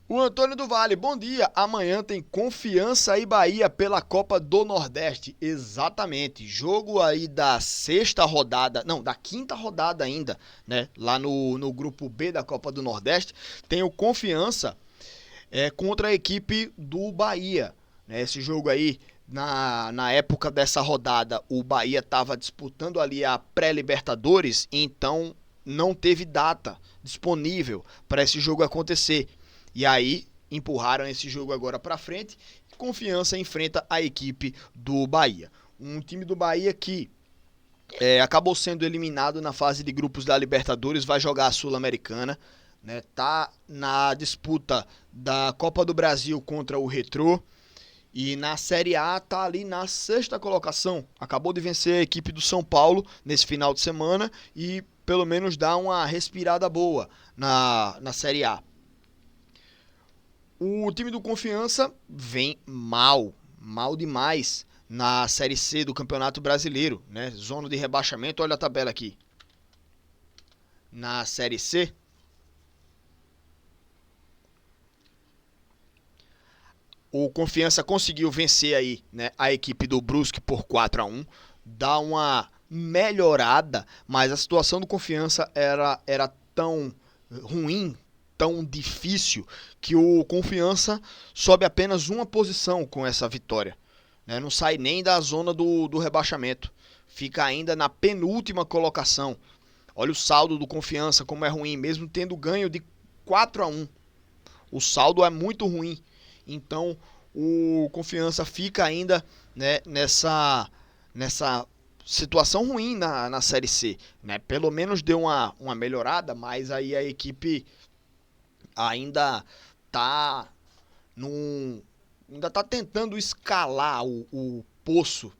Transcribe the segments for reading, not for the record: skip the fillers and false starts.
O Antônio do Vale, bom dia. Amanhã tem Confiança e Bahia pela Copa do Nordeste. Exatamente. Jogo aí da sexta rodada, não, da quinta rodada ainda, né? Lá no grupo B da Copa do Nordeste. Tem o Confiança contra a equipe do Bahia. Né? Esse jogo aí, na época dessa rodada, o Bahia estava disputando ali a pré-Libertadores, então não teve data disponível para esse jogo acontecer. E aí empurraram esse jogo agora para frente. Confiança enfrenta a equipe do Bahia. Um time do Bahia que acabou sendo eliminado na fase de grupos da Libertadores, vai jogar a Sul-Americana, né? Tá na disputa da Copa do Brasil contra o Retrô. E na Série A tá ali na sexta colocação. Acabou de vencer a equipe do São Paulo nesse final de semana e pelo menos dá uma respirada boa na Série A. O time do Confiança vem mal demais na Série C do Campeonato Brasileiro, né? Zona de rebaixamento, olha a tabela aqui. Na Série C, o Confiança conseguiu vencer aí, né, a equipe do Brusque por 4-1, dá uma melhorada, mas a situação do Confiança era tão ruim, tão difícil, que o Confiança sobe apenas uma posição com essa vitória. Né? Não sai nem da zona do rebaixamento, fica ainda na penúltima colocação. Olha o saldo do Confiança como é ruim, mesmo tendo ganho de 4-1. O saldo é muito ruim. Então o Confiança fica ainda, né, nessa situação ruim na Série C. Né? Pelo menos deu uma melhorada, mas aí a equipe ainda está ainda tá tentando escalar o poço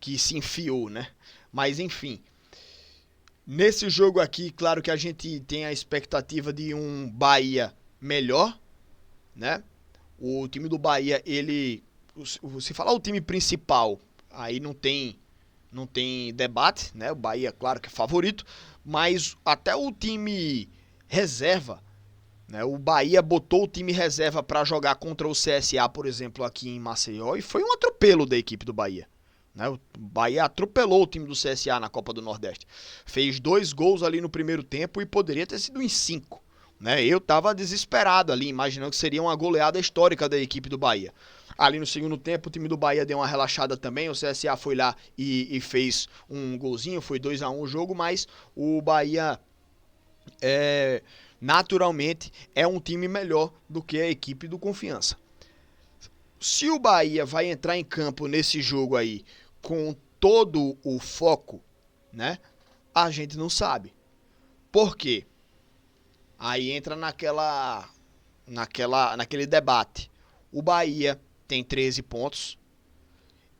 que se enfiou, né? Mas enfim, nesse jogo aqui, claro que a gente tem a expectativa de um Bahia melhor, né? O time do Bahia, ele, se falar o time principal, aí não tem debate, né? O Bahia, claro que é favorito, mas até o time reserva, né? O Bahia botou o time reserva para jogar contra o CSA, por exemplo, aqui em Maceió, e foi um atropelo da equipe do Bahia. Né? O Bahia atropelou o time do CSA na Copa do Nordeste. Fez 2 gols ali no primeiro tempo e poderia ter sido em 5. Né? Eu estava desesperado ali, imaginando que seria uma goleada histórica da equipe do Bahia. Ali no segundo tempo, o time do Bahia deu uma relaxada também. O CSA foi lá e fez um golzinho, foi 2-1 o jogo, mas o Bahia naturalmente é um time melhor do que a equipe do Confiança. Se o Bahia vai entrar em campo nesse jogo aí com todo o foco, né? A gente não sabe. Por quê? Aí entra naquele debate. O Bahia tem 13 pontos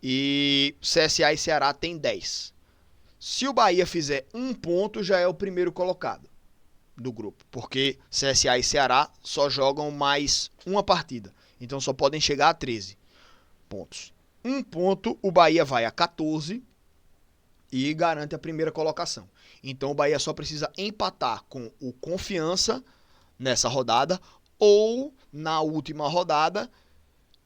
e CSA e Ceará tem 10. Se o Bahia fizer um ponto, já é o primeiro colocado do grupo, porque CSA e Ceará só jogam mais uma partida, então só podem chegar a 13 pontos. Um ponto, o Bahia vai a 14 e garante a primeira colocação. Então o Bahia só precisa empatar com o Confiança nessa rodada ou na última rodada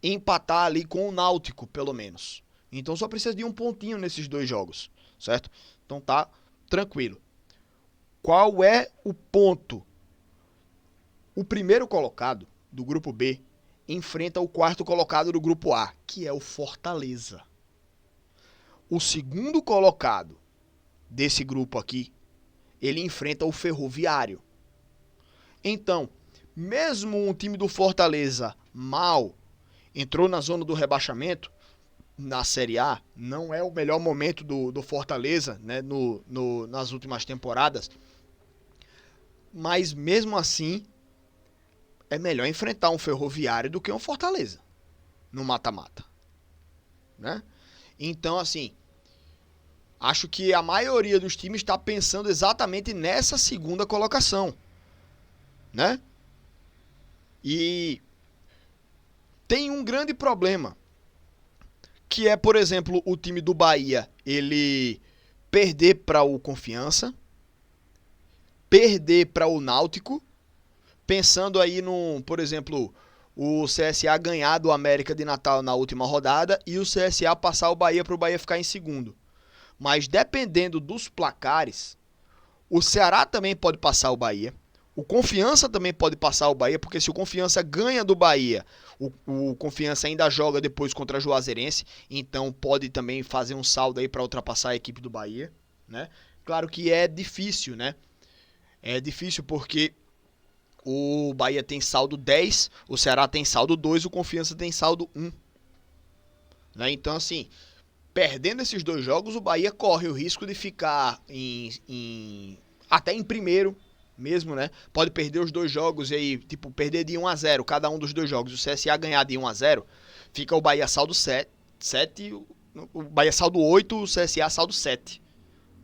empatar ali com o Náutico, pelo menos. Então só precisa de um pontinho nesses 2 jogos, certo? Então tá tranquilo. Qual é o ponto? O primeiro colocado do grupo B enfrenta o quarto colocado do grupo A, que é o Fortaleza. O segundo colocado desse grupo aqui, ele enfrenta o Ferroviário. Então, mesmo um time do Fortaleza mal entrou na zona do rebaixamento, na Série A, não é o melhor momento do Fortaleza, né, nas últimas temporadas, mas mesmo assim é melhor enfrentar um Ferroviário do que um Fortaleza no mata-mata, né? Então, assim, acho que a maioria dos times está pensando exatamente nessa segunda colocação, né? E tem um grande problema, que é, por exemplo, o time do Bahia, ele perder para o Confiança, perder para o Náutico, pensando aí no, por exemplo, o CSA ganhar do América de Natal na última rodada e o CSA passar o Bahia para o Bahia ficar em segundo. Mas dependendo dos placares, o Ceará também pode passar o Bahia. O Confiança também pode passar o Bahia, porque se o Confiança ganha do Bahia, o Confiança ainda joga depois contra a Juazeirense, então pode também fazer um saldo aí para ultrapassar a equipe do Bahia, né? Claro que é difícil, né? É difícil porque o Bahia tem saldo 10, o Ceará tem saldo 2, o Confiança tem saldo 1. Né? Então, assim, perdendo esses dois jogos, o Bahia corre o risco de ficar até em primeiro mesmo, né? Pode perder os dois jogos e aí, tipo, perder de 1-0 cada um dos dois jogos. O CSA ganhar de 1-0, fica o Bahia saldo 7, o Bahia saldo 8, o CSA saldo 7,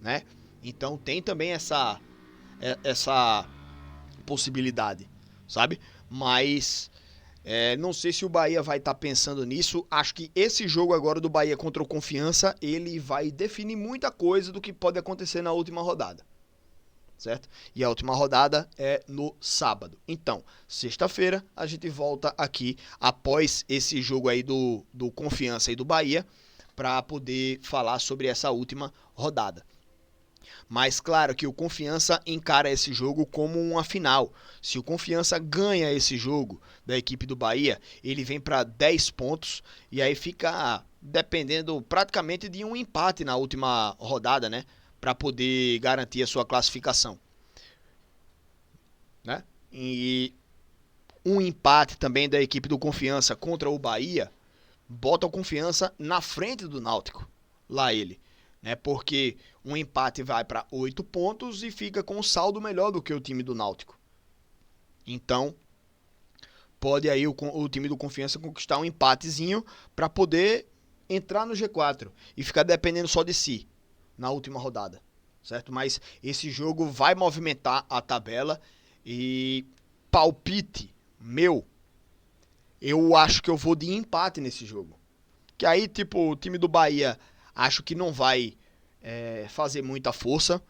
né? Então tem também essa possibilidade, sabe? Mas não sei se o Bahia vai estar pensando nisso. Acho que esse jogo agora do Bahia contra o Confiança, ele vai definir muita coisa do que pode acontecer na última rodada, certo? E a última rodada é no sábado. Então, sexta-feira, a gente volta aqui após esse jogo aí do Confiança e do Bahia para poder falar sobre essa última rodada. Mas claro que o Confiança encara esse jogo como uma final. Se o Confiança ganha esse jogo da equipe do Bahia, ele vem para 10 pontos e aí fica dependendo praticamente de um empate na última rodada, né? Para poder garantir a sua classificação. Né? E um empate também da equipe do Confiança contra o Bahia bota o Confiança na frente do Náutico. Lá ele. Né? Porque um empate vai para 8 pontos e fica com um saldo melhor do que o time do Náutico. Então, pode aí o time do Confiança conquistar um empatezinho para poder entrar no G4 e ficar dependendo só de si na última rodada, certo? Mas esse jogo vai movimentar a tabela e palpite meu, eu acho que eu vou de empate nesse jogo. Que aí, tipo, o time do Bahia acho que não vai fazer muita força,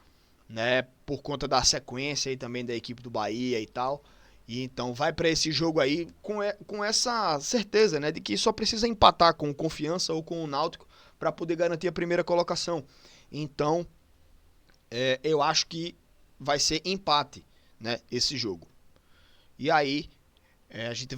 né? Por conta da sequência aí também da equipe do Bahia e tal. E então vai para esse jogo aí com essa certeza, né? De que só precisa empatar com o Confiança ou com o Náutico para poder garantir a primeira colocação. Então, eu acho que vai ser empate, né? Esse jogo. E aí, a gente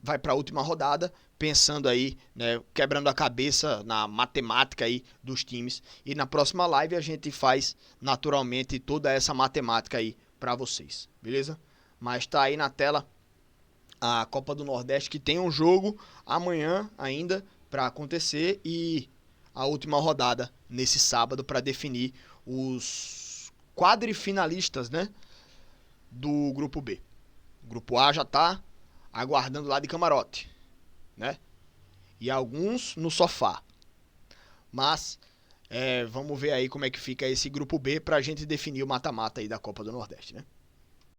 vai para a última rodada, pensando aí, né, quebrando a cabeça na matemática aí dos times. E na próxima live a gente faz naturalmente toda essa matemática aí para vocês, beleza? Mas tá aí na tela a Copa do Nordeste, que tem um jogo amanhã ainda para acontecer e a última rodada nesse sábado para definir os quadrifinalistas, né, do grupo B. O grupo A já tá aguardando lá de camarote, né? E alguns no sofá. Mas vamos ver aí como é que fica esse grupo B pra gente definir o mata-mata aí da Copa do Nordeste, né?